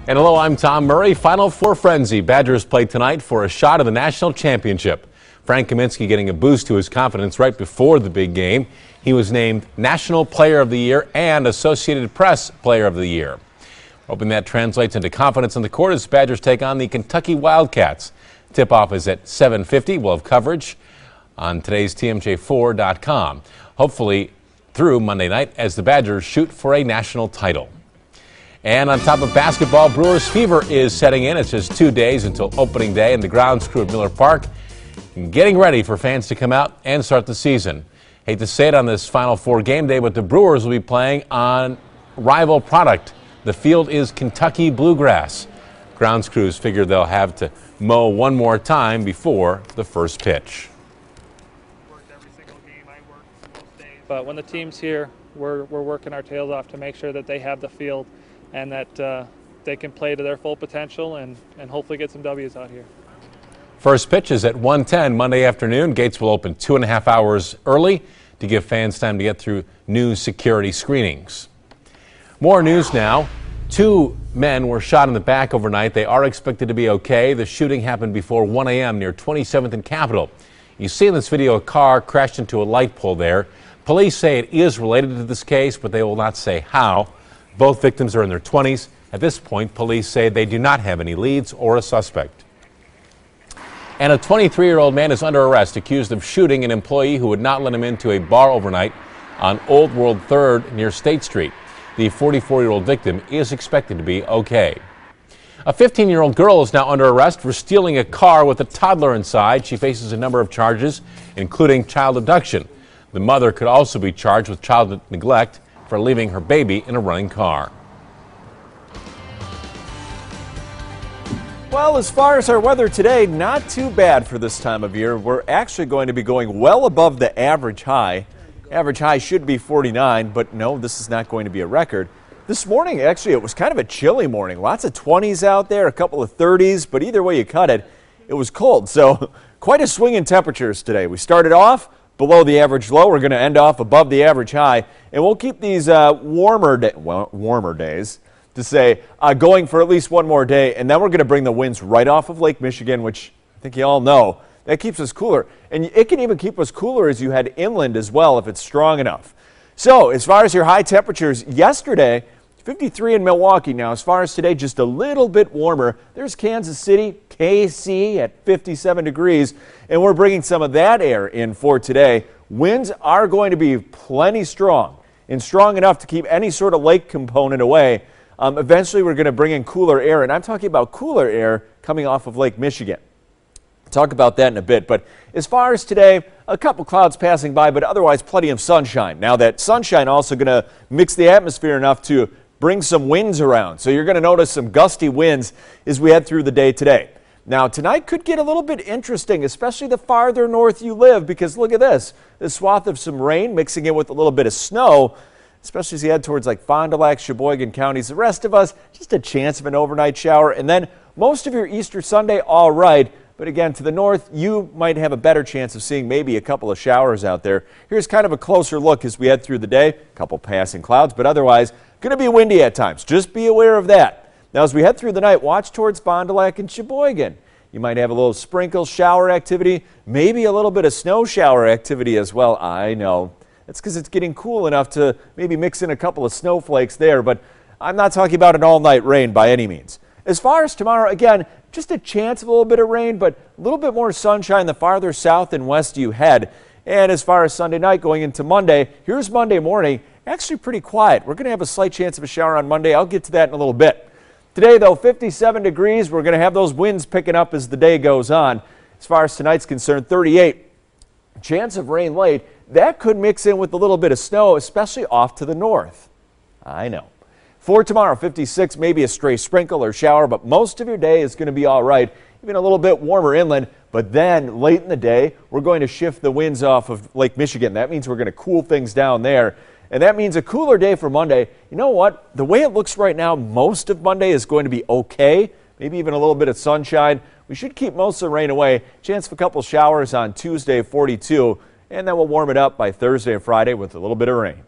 And hello, I'm Tom Murray. Final Four frenzy. Badgers play tonight for a shot at the national championship. Frank Kaminsky getting a boost to his confidence right before the big game. He was named National Player of the Year and Associated Press Player of the Year. Hoping that translates into confidence on the court as Badgers take on the Kentucky Wildcats. Tip-off is at 7:50. We'll have coverage on today's TMJ4.com. Hopefully through Monday night as the Badgers shoot for a national title. And on top of basketball, Brewers fever is setting in. It's just 2 days until opening day, and the grounds crew at Miller Park getting ready for fans to come out and start the season. Hate to say it on this Final Four game day, but the Brewers will be playing on rival product. The field is Kentucky bluegrass. Grounds crews figure they'll have to mow one more time before the first pitch. But when the team's here, we're working our tails off to make sure that they have the field and that they can play to their full potential and hopefully get some W's out here. First pitch is at 1:10 Monday afternoon. Gates will open 2.5 hours early to give fans time to get through new security screenings. More news now. 2 men were shot in the back overnight. They are expected to be okay. The shooting happened before 1 a.m. near 27th and Capitol. You see in this video a car crashed into a light pole there. Police say it is related to this case, but they will not say how. Both victims are in their 20s. At this point, police say they do not have any leads or a suspect. And a 23-year-old man is under arrest accused of shooting an employee who would not let him into a bar overnight on Old World 3rd near State Street. The 44-year-old victim is expected to be okay. A 15-year-old girl is now under arrest for stealing a car with a toddler inside. She faces a number of charges, including child abduction. The mother could also be charged with child neglect for leaving her baby in a running car. Well, as far as our weather today, not too bad for this time of year. We're actually going to be going well above the average high. Average high should be 49, but no, this is not going to be a record. This morning, actually, it was kind of a chilly morning. Lots of 20s out there, a couple of 30s, but either way you cut it, it was cold. So quite a swing in temperatures today. We started off below the average low. We're going to end off above the average high, and we'll keep these warmer days to say going for at least one more day, and then we're going to bring the winds right off of Lake Michigan, which I think you all know that keeps us cooler, and it can even keep us cooler as you head inland as well if it's strong enough. So as far as your high temperatures, yesterday 53 in Milwaukee. Now as far as today, just a little bit warmer. There's Kansas City, KC at 57 degrees, and we're bringing some of that air in for today. Winds are going to be plenty strong and strong enough to keep any sort of lake component away. Eventually we're going to bring in cooler air, and I'm talking about cooler air coming off of Lake Michigan. Talk about that in a bit, but as far as today, a couple clouds passing by, but otherwise plenty of sunshine. Now that sunshine also going to mix the atmosphere enough to bring some winds around, so you're going to notice some gusty winds as we head through the day today. Now tonight could get a little bit interesting, especially the farther north you live, because look at this swath of some rain mixing in with a little bit of snow, especially as you head towards like Fond du Lac, Sheboygan counties. The rest of us, just a chance of an overnight shower, and then most of your Easter Sunday all right. But again, to the north, you might have a better chance of seeing maybe a couple of showers out there. Here's kind of a closer look as we head through the day. A couple passing clouds, but otherwise going to be windy at times. Just be aware of that. Now, as we head through the night, watch towards Fond du Lac and Sheboygan. You might have a little sprinkle shower activity, maybe a little bit of snow shower activity as well. I know. That's because it's getting cool enough to maybe mix in a couple of snowflakes there, but I'm not talking about an all-night rain by any means. As far as tomorrow, again, just a chance of a little bit of rain, but a little bit more sunshine the farther south and west you head. And as far as Sunday night going into Monday, here's Monday morning, actually pretty quiet. We're going to have a slight chance of a shower on Monday. I'll get to that in a little bit. Today, though, 57 degrees. We're going to have those winds picking up as the day goes on. As far as tonight's concerned, 38. Chance of rain late. That could mix in with a little bit of snow, especially off to the north. I know. For tomorrow, 56, maybe a stray sprinkle or shower, but most of your day is going to be all right, even a little bit warmer inland. But then late in the day, we're going to shift the winds off of Lake Michigan. That means we're going to cool things down there. And that means a cooler day for Monday. You know what? The way it looks right now, most of Monday is going to be okay. Maybe even a little bit of sunshine. We should keep most of the rain away. Chance of a couple showers on Tuesday, 42. And then we'll warm it up by Thursday and Friday with a little bit of rain.